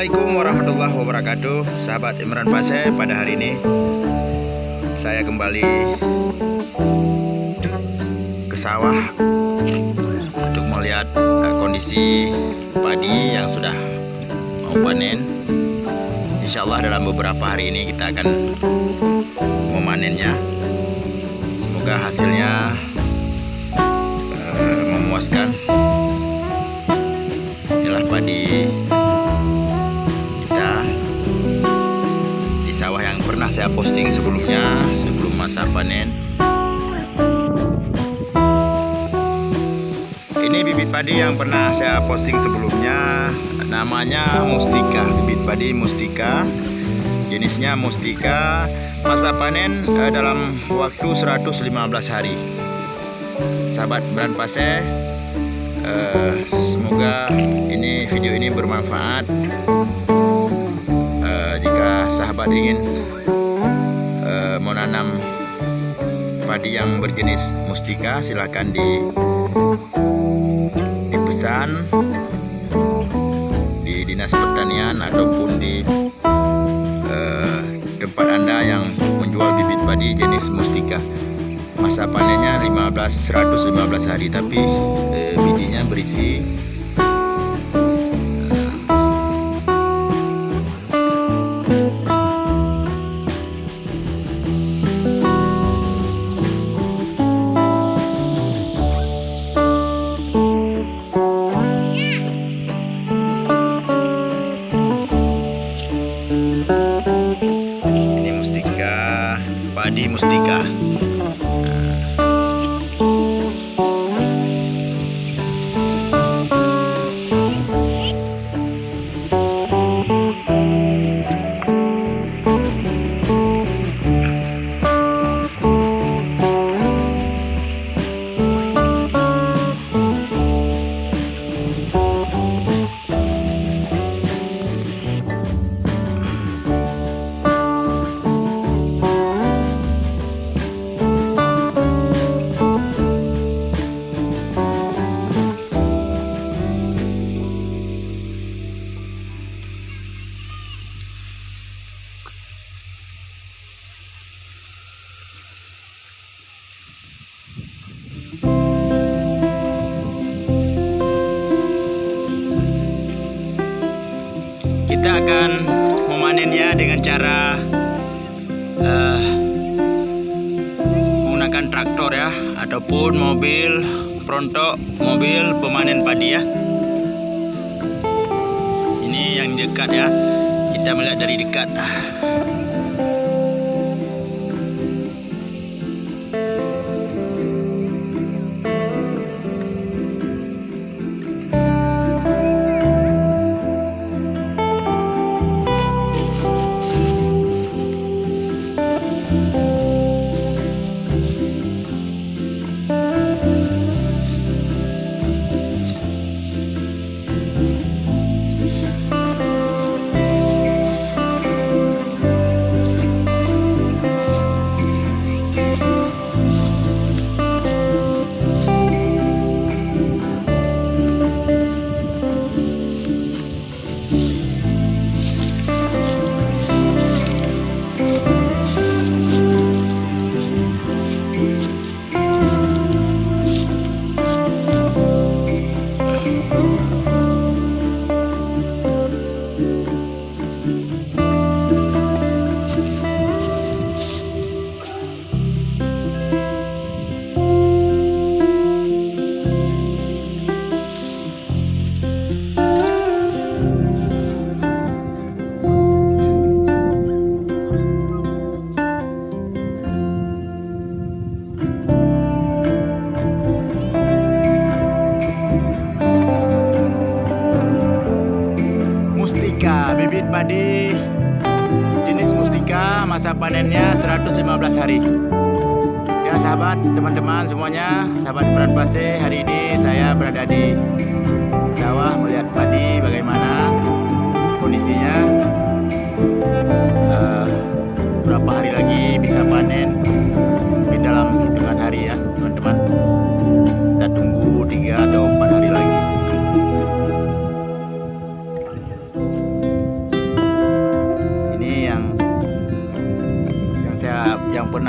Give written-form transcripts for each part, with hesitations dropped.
Assalamualaikum warahmatullahi wabarakatuh. Sahabat Imran Fase, pada hari ini saya kembali ke sawah untuk melihat kondisi padi yang sudah mau panen. Insya Allah dalam beberapa hari ini kita akan memanennya. Semoga hasilnya memuaskan. Inilah padi kita di sawah yang pernah saya posting sebelumnya, sebelum masa panen. Ini bibit padi yang pernah saya posting sebelumnya, namanya Mustika, bibit padi Mustika, jenisnya Mustika. Masa panen dalam waktu 115 hari. Sahabat Imran Fase, semoga video ini bermanfaat. Jika sahabat ingin menanam padi yang berjenis Mustika, silahkan dipesan di Dinas Pertanian ataupun di tempat Anda yang menjual bibit padi jenis Mustika. Masa panennya 115 hari, tapi bijinya berisi padi Mustika. Kita akan memanennya dengan cara menggunakan traktor ya, ataupun mobil fronto, mobil pemanen padi ya. Ini yang dekat ya, kita melihat dari dekat. Bibit padi jenis Mustika, masa panennya 115 hari. Ya sahabat, teman-teman semuanya, sahabat Imran Fase, hari ini saya berada di sawah melihat padi bagaimana kondisinya. Berapa hari lagi bisa panen? Mungkin dalam hitungan hari ya teman-teman. Kita tunggu 3 atau 4 hari lagi.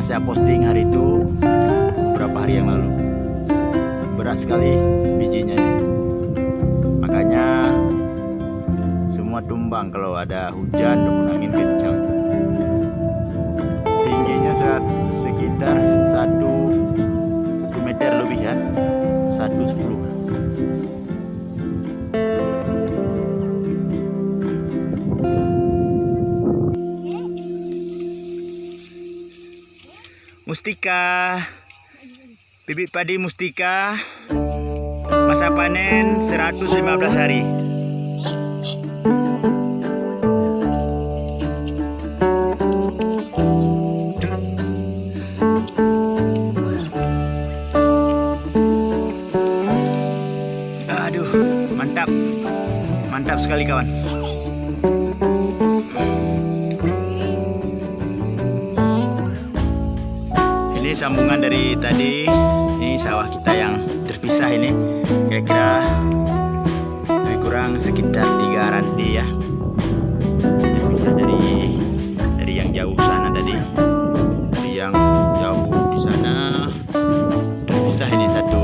pernah saya posting hari itu beberapa hari yang lalu. Berat sekali bijinya ini. Makanya semua tumbang kalau ada hujan ataupun angin kencang. Tingginya sekitar 1 meter lebih ya, 1,10. Mustika, bibit padi mustika, masa panen 115 hari. Aduh, mantap, mantap sekali kawan. Ini sambungan dari tadi. Ini sawah kita yang terpisah ini. Kira-kira lebih kurang sekitar 3 rantai ya. Terpisah dari yang jauh sana tadi. Dari yang jauh di sana terpisah ini satu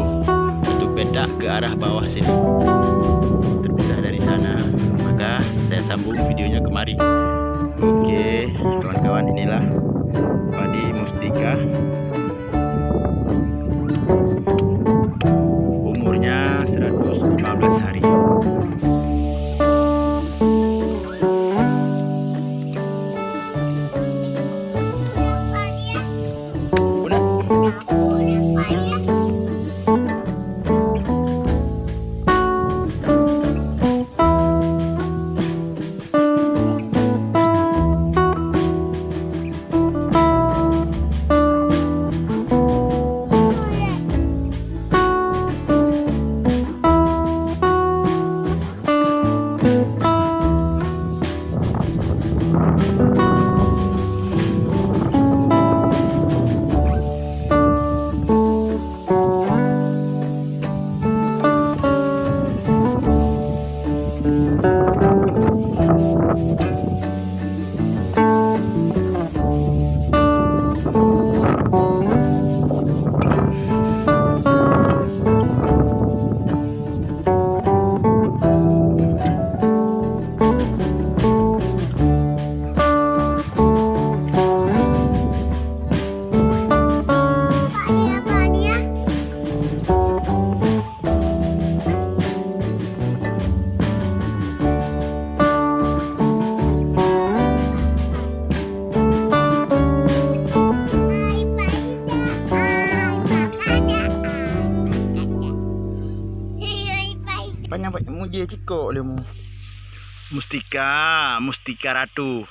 petak ke arah bawah sini. Terpisah dari sana. Maka saya sambung videonya kemari. Oke, kawan-kawan, inilah padi mustika. Umurnya 115 hari. Banyak muji ciko lemu. Mustika ratu.